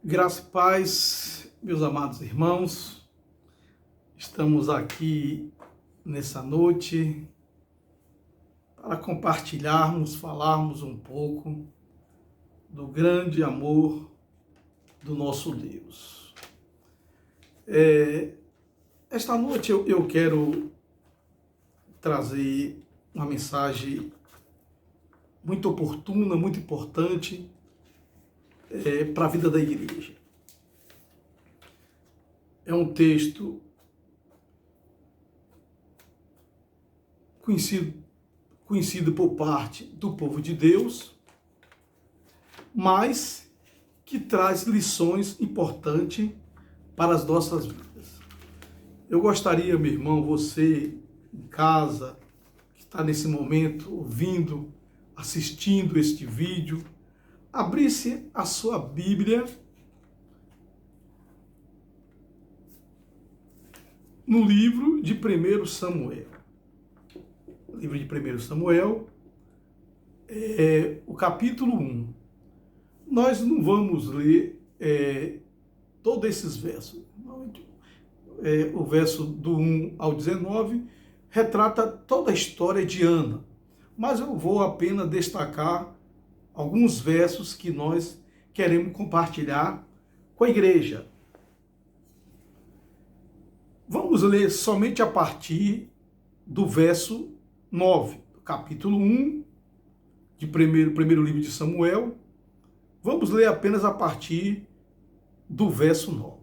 Graça e paz, meus amados irmãos, estamos aqui nessa noite para compartilharmos, falarmos um pouco do grande amor do nosso Deus. Esta noite eu quero trazer uma mensagem muito oportuna, muito importante para a vida da igreja. É um texto conhecido por parte do povo de Deus, mas que traz lições importantes para as nossas vidas. Eu gostaria, meu irmão, você em casa, que está nesse momento ouvindo, assistindo este vídeo, abrisse a sua Bíblia no livro de 1 Samuel. O livro de 1 Samuel, o capítulo 1. Nós não vamos ler todos esses versos. O verso do 1 ao 19 retrata toda a história de Ana, mas eu vou apenas destacar alguns versos que nós queremos compartilhar com a igreja. Vamos ler somente a partir do verso 9, do capítulo 1, de primeiro livro de Samuel. Vamos ler apenas a partir do verso 9.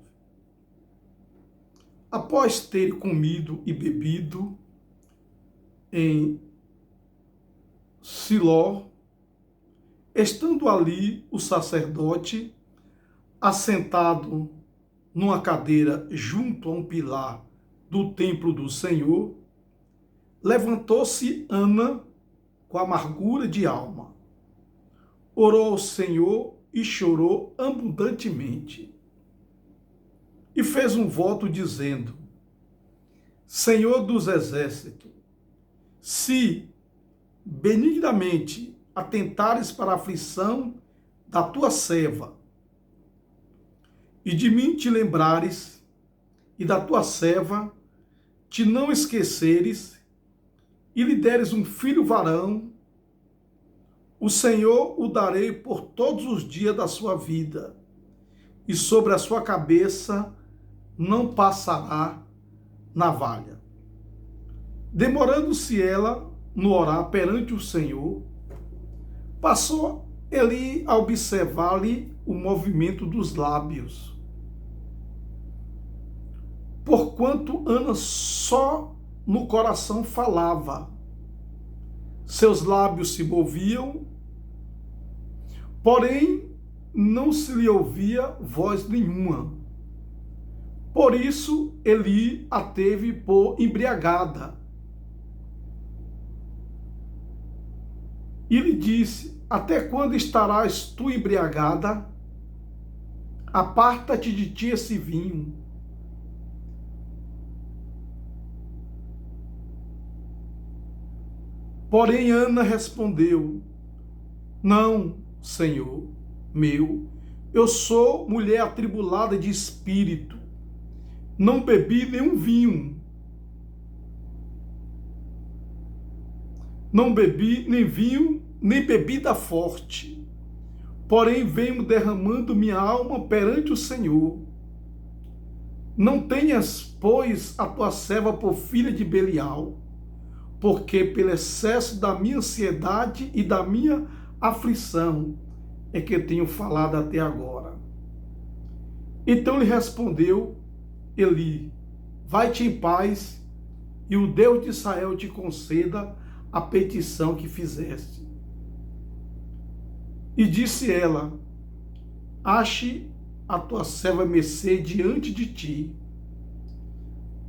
Após ter comido e bebido em Siló, estando ali o sacerdote, assentado numa cadeira junto a um pilar do templo do Senhor, levantou-se Ana com amargura de alma, orou ao Senhor e chorou abundantemente. E fez um voto dizendo: Senhor dos exércitos, se benignamente atentares para a aflição da tua serva, e de mim te lembrares, e da tua serva te não esqueceres, e lhe deres um filho varão, o Senhor o darei por todos os dias da sua vida, e sobre a sua cabeça não passará navalha. Demorando-se ela no orar perante o Senhor, passou ele a observar-lhe o movimento dos lábios. Porquanto Ana só no coração falava, seus lábios se moviam, porém não se lhe ouvia voz nenhuma. Por isso Eli a teve por embriagada. E lhe disse: até quando estarás tu embriagada? Aparta-te de ti esse vinho. Porém Ana respondeu: não, Senhor meu, eu sou mulher atribulada de espírito, não bebi nenhum vinho. Não bebi nem vinho, nem bebida forte. Porém, venho derramando minha alma perante o Senhor. Não tenhas, pois, a tua serva por filha de Belial, porque pelo excesso da minha ansiedade e da minha aflição é que eu tenho falado até agora. Então lhe respondeu Eli: vai-te em paz, e o Deus de Israel te conceda a petição que fizeste. E disse ela: ache a tua serva mercê diante de ti.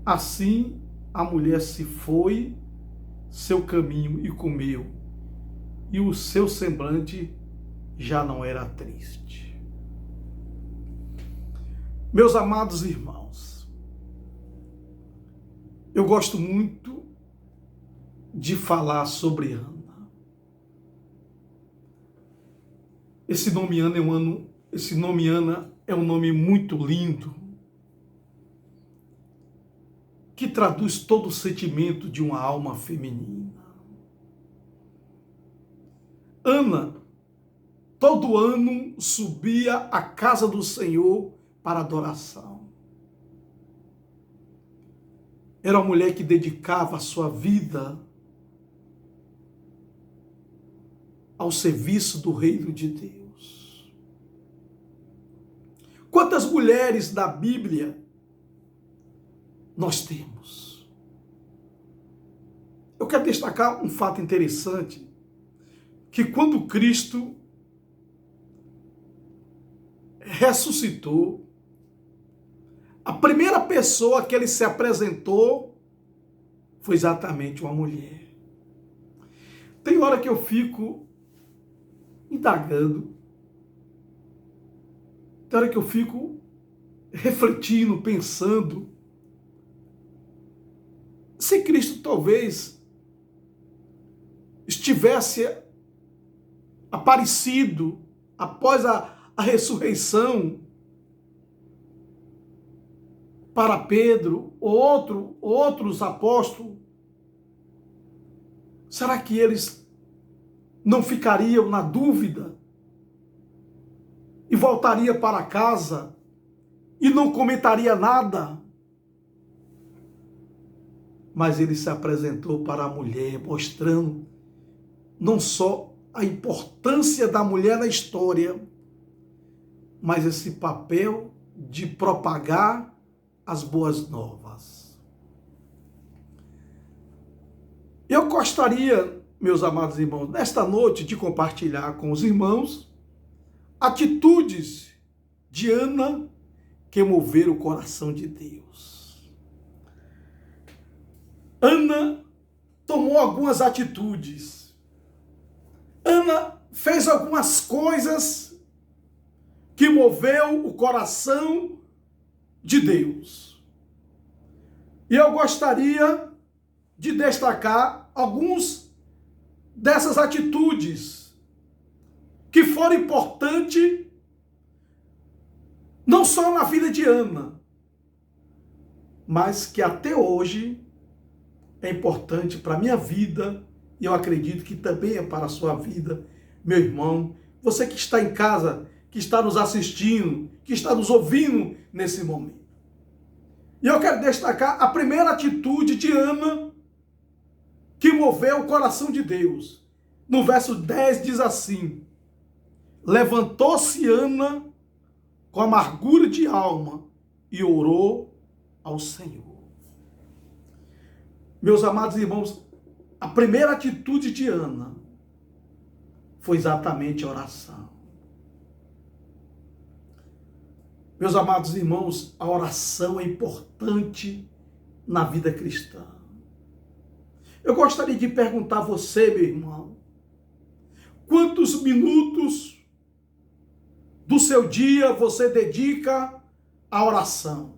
Assim a mulher se foi seu caminho e comeu, e o seu semblante já não era triste. Meus amados irmãos, eu gosto muito de falar sobre Ana. Esse nome Ana é Esse nome Ana é um nome muito lindo, que traduz todo o sentimento de uma alma feminina. Ana, todo ano, subia à casa do Senhor para adoração. Era uma mulher que dedicava a sua vida ao serviço do reino de Deus. Quantas mulheres da Bíblia nós temos? Eu quero destacar um fato interessante, que quando Cristo ressuscitou, a primeira pessoa que ele se apresentou foi exatamente uma mulher. Tem hora que eu fico indagando, tem hora que eu fico refletindo, pensando, se Cristo talvez estivesse aparecido após a ressurreição para Pedro ou outros apóstolos, será que eles não ficariam na dúvida e voltaria para casa e não comentaria nada? Mas ele se apresentou para a mulher, mostrando não só a importância da mulher na história, mas esse papel de propagar as boas novas. Eu gostaria, meus amados irmãos, nesta noite de compartilhar com os irmãos atitudes de Ana que moveram o coração de Deus. Ana tomou algumas atitudes. Ana fez algumas coisas que moveu o coração de Deus. E eu gostaria de destacar alguns dessas atitudes que foram importantes não só na vida de Ana, mas que até hoje é importante para a minha vida, e eu acredito que também é para a sua vida, meu irmão, você que está em casa, que está nos assistindo, que está nos ouvindo nesse momento. E eu quero destacar a primeira atitude de Ana que moveu o coração de Deus. No verso 10 diz assim: levantou-se Ana com amargura de alma e orou ao Senhor. Meus amados irmãos, a primeira atitude de Ana foi exatamente a oração. Meus amados irmãos, a oração é importante na vida cristã. Eu gostaria de perguntar a você, meu irmão, quantos minutos do seu dia você dedica à oração?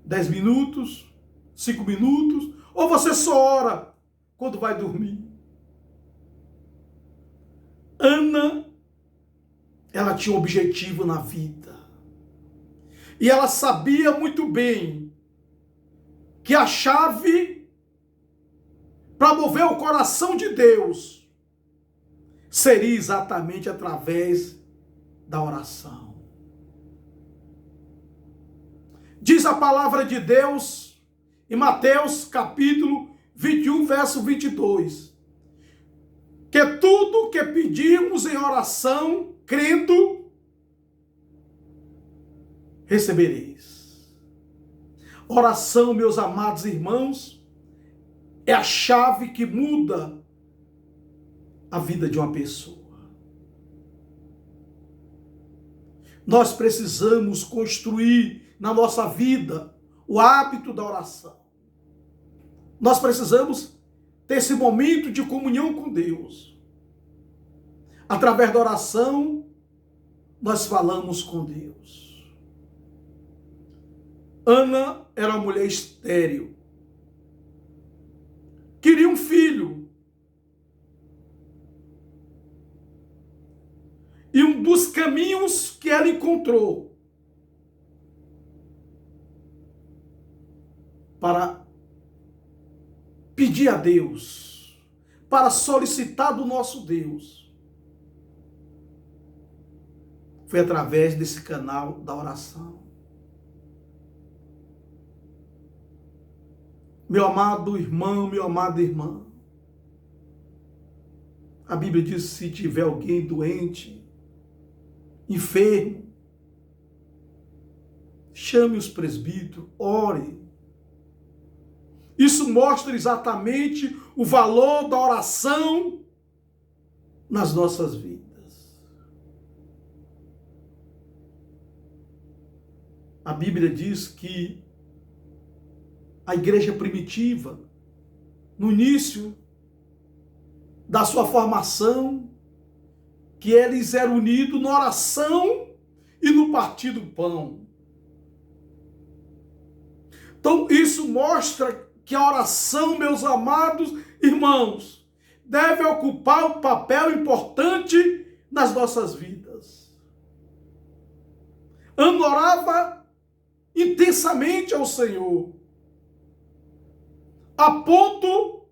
10 minutos? 5 minutos? Ou você só ora quando vai dormir? Ana, ela tinha um objetivo na vida. E ela sabia muito bem que a chave para mover o coração de Deus seria exatamente através da oração. Diz a palavra de Deus em Mateus capítulo 21, verso 22, que tudo que pedirmos em oração, crendo, recebereis. Oração, meus amados irmãos, é a chave que muda a vida de uma pessoa. Nós precisamos construir na nossa vida o hábito da oração. Nós precisamos ter esse momento de comunhão com Deus. Através da oração, nós falamos com Deus. Ana era uma mulher estéril. Queria um filho. E um dos caminhos que ela encontrou para pedir a Deus, para solicitar do nosso Deus, foi através desse canal da oração. Meu amado irmão, meu amada irmã, a Bíblia diz: se tiver alguém doente, enfermo, chame os presbíteros, ore. Isso mostra exatamente o valor da oração nas nossas vidas. A Bíblia diz que a igreja primitiva, no início da sua formação, que eles eram unidos na oração e no partir do pão. Então, isso mostra que a oração, meus amados irmãos, deve ocupar um papel importante nas nossas vidas. Ana orava intensamente ao Senhor, a ponto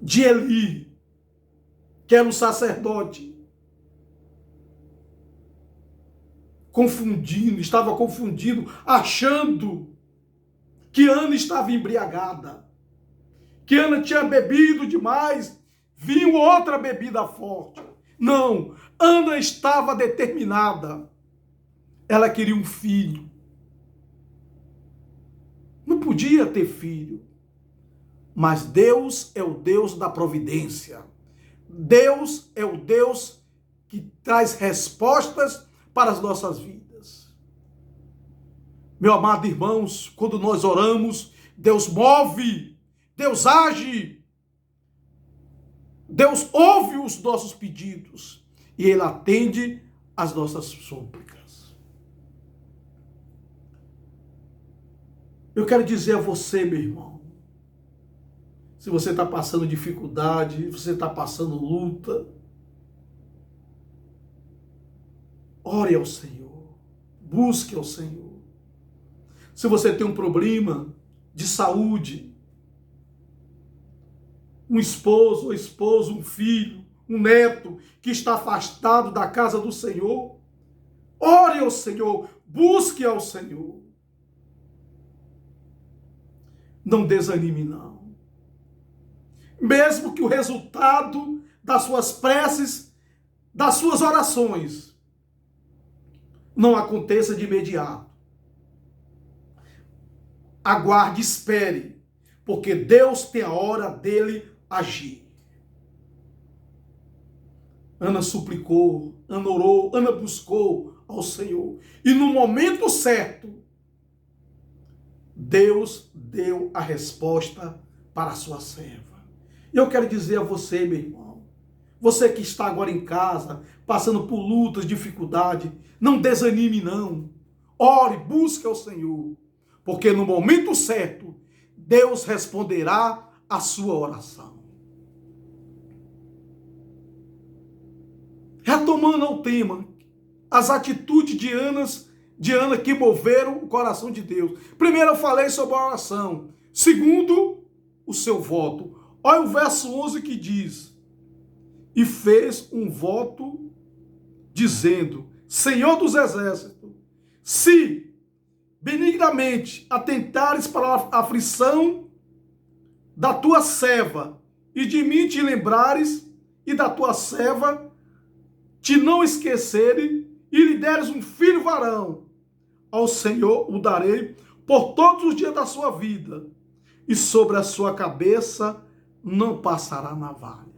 de Eli, que era um sacerdote, estava confundindo, achando que Ana estava embriagada, que Ana tinha bebido demais, vinha outra bebida forte. Não, Ana estava determinada. Ela queria um filho. Não podia ter filho. Mas Deus é o Deus da providência. Deus é o Deus que traz respostas para as nossas vidas. Meu amado irmãos, quando nós oramos, Deus move, Deus age, Deus ouve os nossos pedidos e Ele atende às nossas súplicas. Eu quero dizer a você, meu irmão, se você está passando dificuldade, você está passando luta, ore ao Senhor, busque ao Senhor. Se você tem um problema de saúde, um esposo ou esposa, um filho, um neto que está afastado da casa do Senhor, ore ao Senhor, busque ao Senhor. Não desanime, não. Mesmo que o resultado das suas preces, das suas orações, não aconteça de imediato. Aguarde, espere, porque Deus tem a hora dele agir. Ana suplicou, Ana orou, Ana buscou ao Senhor. E no momento certo, Deus deu a resposta para a sua serva. E eu quero dizer a você, meu irmão, você que está agora em casa, passando por lutas, dificuldade, não desanime não. Ore, busque ao Senhor, porque no momento certo, Deus responderá a sua oração. Retomando ao tema, as atitudes de Ana que moveram o coração de Deus. Primeiro eu falei sobre a oração. Segundo, o seu voto. Olha o verso 11 que diz: e fez um voto dizendo: Senhor dos exércitos, se benignamente atentares para a aflição da tua serva, e de mim te lembrares, e da tua serva te não esqueceres, e lhe deres um filho varão, ao Senhor o darei por todos os dias da sua vida, e sobre a sua cabeça não passará navalha.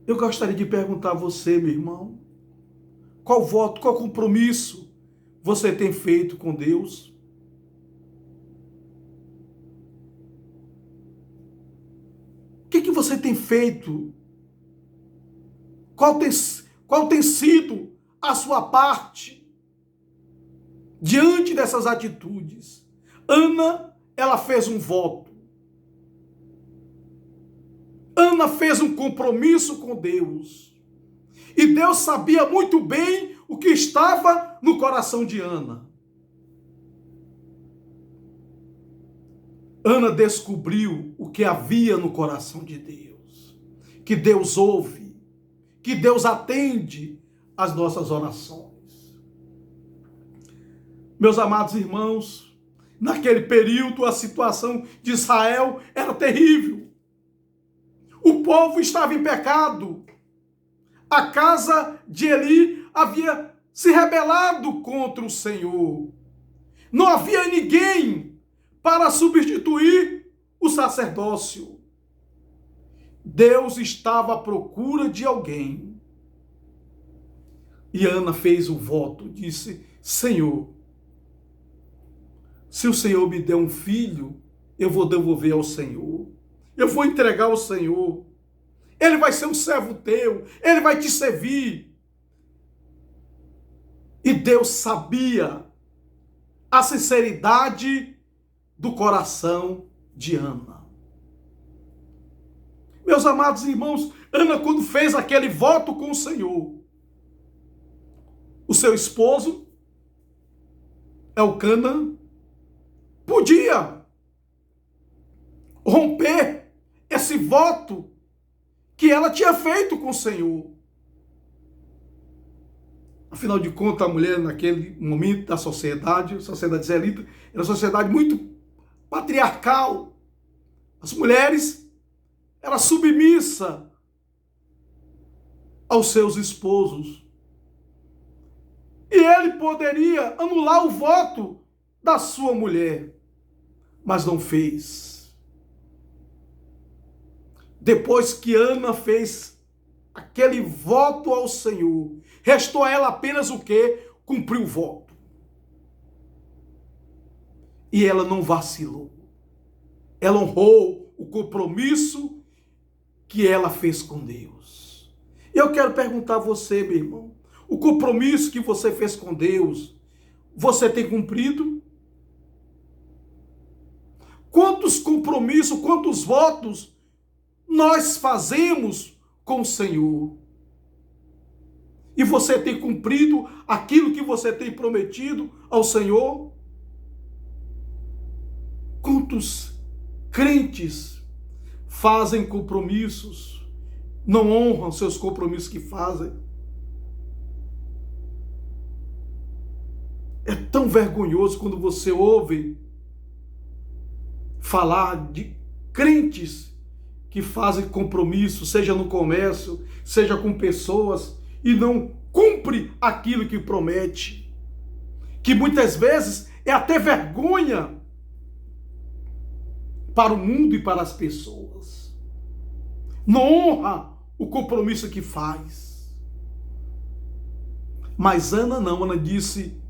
Eu gostaria de perguntar a você, meu irmão, qual voto, qual compromisso você tem feito com Deus? O que você tem feito? Qual tem sido a sua parte diante dessas atitudes? Ana, ela fez um voto. Ana fez um compromisso com Deus. E Deus sabia muito bem o que estava no coração de Ana. Ana descobriu o que havia no coração de Deus. Que Deus ouve, que Deus atende às nossas orações. Meus amados irmãos, naquele período a situação de Israel era terrível. O povo estava em pecado. A casa de Eli havia se rebelado contra o Senhor. Não havia ninguém para substituir o sacerdócio. Deus estava à procura de alguém. E Ana fez o voto, disse: Senhor, se o Senhor me der um filho, eu vou devolver ao Senhor. Eu vou entregar ao Senhor. Ele vai ser um servo teu. Ele vai te servir. E Deus sabia a sinceridade do coração de Ana. Meus amados irmãos, Ana, quando fez aquele voto com o Senhor, o seu esposo, Elcana, podia romper esse voto que ela tinha feito com o Senhor. Afinal de contas, a mulher naquele momento da sociedade, a sociedade israelita, era uma sociedade muito patriarcal. As mulheres eram submissas aos seus esposos. E ele poderia anular o voto da sua mulher, mas não fez. Depois que Ana fez aquele voto ao Senhor, restou a ela apenas o quê? Cumprir o voto. E ela não vacilou. Ela honrou o compromisso que ela fez com Deus. E eu quero perguntar a você, meu irmão, o compromisso que você fez com Deus, você tem cumprido? Quantos compromissos, quantos votos nós fazemos com o Senhor? E você tem cumprido aquilo que você tem prometido ao Senhor? Quantos crentes fazem compromissos, não honram seus compromissos que fazem? É tão vergonhoso quando você ouve falar de crentes que fazem compromisso, seja no comércio, seja com pessoas, e não cumpre aquilo que promete. Que muitas vezes é até vergonha para o mundo e para as pessoas. Não honra o compromisso que faz. Mas Ana não, Ana disse: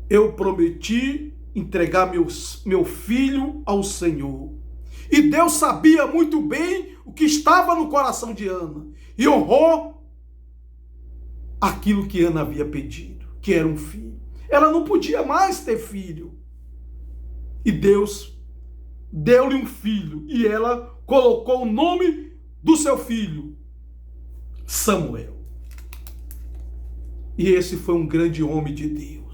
eu prometi entregar meu filho ao Senhor. E Deus sabia muito bem o que estava no coração de Ana. E honrou aquilo que Ana havia pedido, que era um filho. Ela não podia mais ter filho. E Deus deu-lhe um filho. E ela colocou o nome do seu filho, Samuel. E esse foi um grande homem de Deus.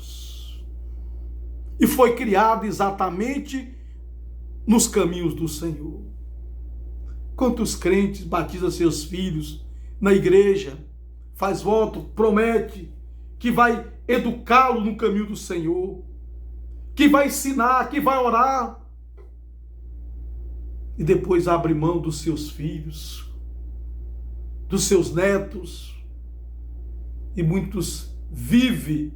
E foi criado exatamente nos caminhos do Senhor. Quantos crentes batizam seus filhos na igreja, faz voto, promete que vai educá-lo no caminho do Senhor, que vai ensinar, que vai orar, e depois abre mão dos seus filhos, dos seus netos, e muitos vivem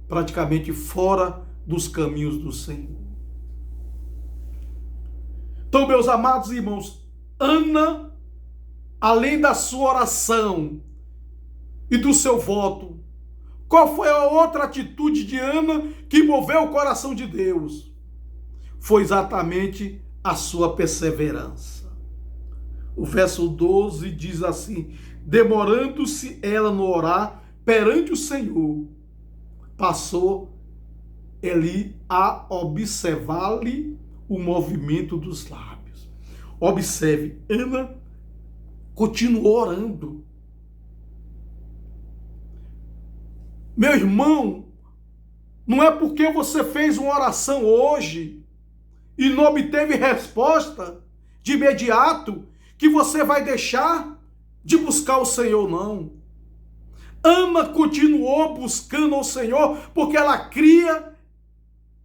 praticamente fora dos caminhos do Senhor. Então, meus amados irmãos, Ana, além da sua oração e do seu voto, qual foi a outra atitude de Ana que moveu o coração de Deus? Foi exatamente a sua perseverança. O verso 12 diz assim: demorando-se ela no orar perante o Senhor, passou Eli a observar-lhe o movimento dos lábios. Observe, Ana continuou orando. Meu irmão, não é porque você fez uma oração hoje e não obteve resposta de imediato que você vai deixar de buscar o Senhor, não. Ana continuou buscando o Senhor porque ela cria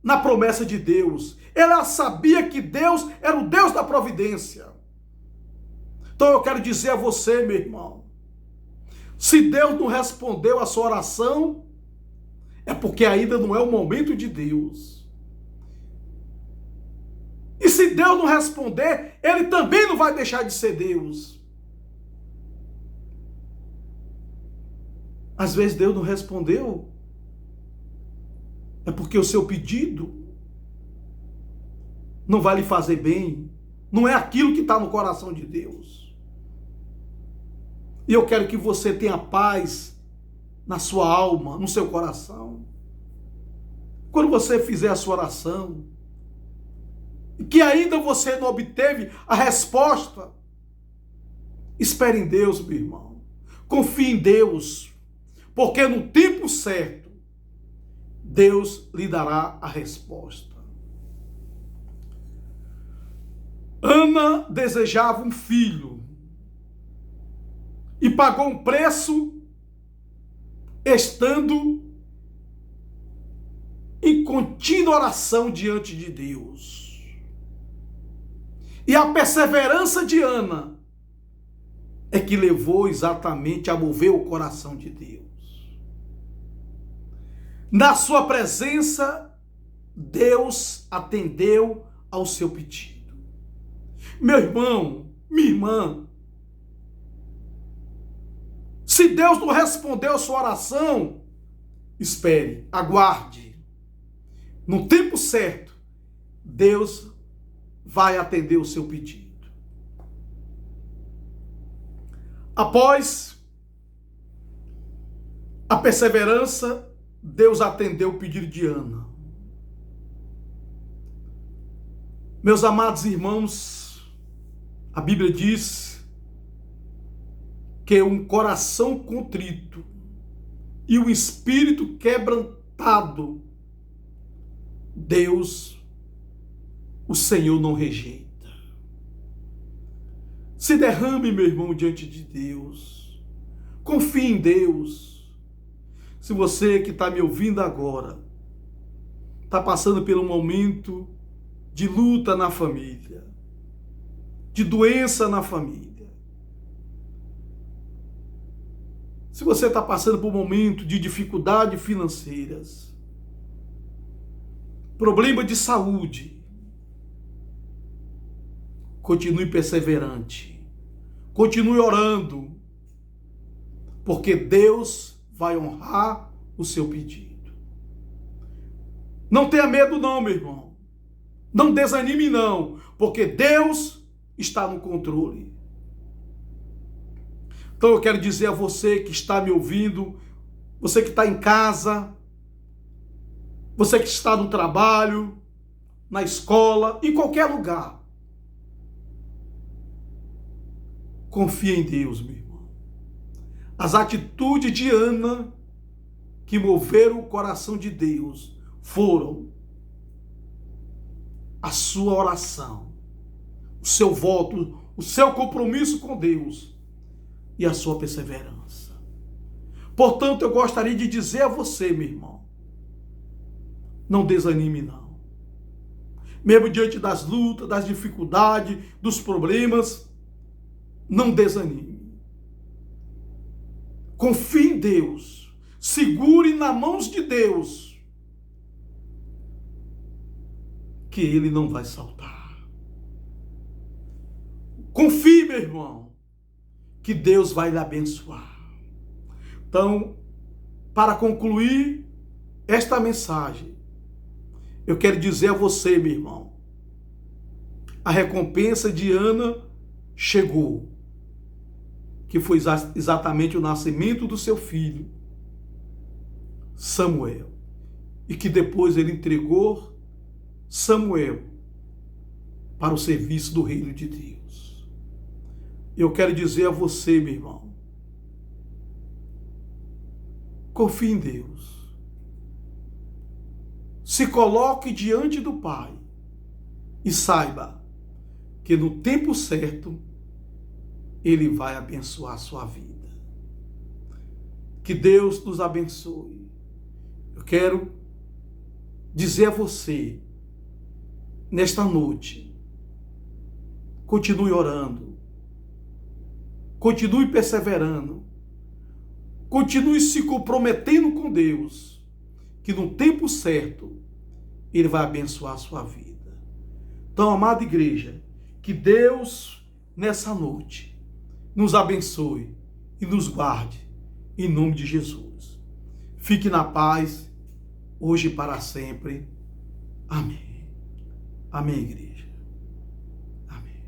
na promessa de Deus. Ela sabia que Deus era o Deus da providência. Então eu quero dizer a você, meu irmão, se Deus não respondeu a sua oração, é porque ainda não é o momento de Deus. E se Deus não responder, Ele também não vai deixar de ser Deus. Às vezes Deus não respondeu, é porque o seu pedido não vai lhe fazer bem, não é aquilo que está no coração de Deus. E eu quero que você tenha paz na sua alma, no seu coração. Quando você fizer a sua oração, e que ainda você não obteve a resposta, espere em Deus, meu irmão. Confie em Deus, porque no tempo certo, Deus lhe dará a resposta. Ana desejava um filho e pagou um preço estando em contínua oração diante de Deus. E a perseverança de Ana é que levou exatamente a mover o coração de Deus. Na sua presença, Deus atendeu ao seu pedido. Meu irmão, minha irmã, se Deus não respondeu a sua oração, espere, aguarde. No tempo certo, Deus vai atender o seu pedido. Após a perseverança, Deus atendeu o pedido de Ana. Meus amados irmãos, a Bíblia diz que um coração contrito e um espírito quebrantado, Deus, o Senhor não rejeita. Se derrame, meu irmão, diante de Deus. Confie em Deus. Se você que está me ouvindo agora está passando por um momento de luta na família, de doença na família, se você está passando por um momento de dificuldades financeiras, problema de saúde, continue perseverante, continue orando, porque Deus vai honrar o seu pedido. Não tenha medo não, meu irmão. Não desanime não, porque Deus está no controle. Então eu quero dizer a você que está me ouvindo, você que está em casa, você que está no trabalho, na escola, em qualquer lugar, confia em Deus, meu irmão. As atitudes de Ana que moveram o coração de Deus foram a sua oração, o seu voto, o seu compromisso com Deus e a sua perseverança. Portanto, eu gostaria de dizer a você, meu irmão, não desanime não. Mesmo diante das lutas, das dificuldades, dos problemas, não desanime. Confie em Deus, segure nas mãos de Deus, que Ele não vai saltar. Confie, meu irmão, que Deus vai lhe abençoar. Então, para concluir esta mensagem, eu quero dizer a você, meu irmão, a recompensa de Ana chegou, que foi exatamente o nascimento do seu filho, Samuel, e que depois ele entregou Samuel para o serviço do reino de Deus. Eu quero dizer a você, meu irmão, confie em Deus. Se coloque diante do Pai e saiba que no tempo certo Ele vai abençoar a sua vida. Que Deus nos abençoe. Eu quero dizer a você, nesta noite, continue orando, continue perseverando, continue se comprometendo com Deus, que no tempo certo Ele vai abençoar a sua vida. Então, amada igreja, que Deus, nessa noite, nos abençoe e nos guarde, em nome de Jesus. Fique na paz, hoje e para sempre. Amém. Amém, igreja. Amém.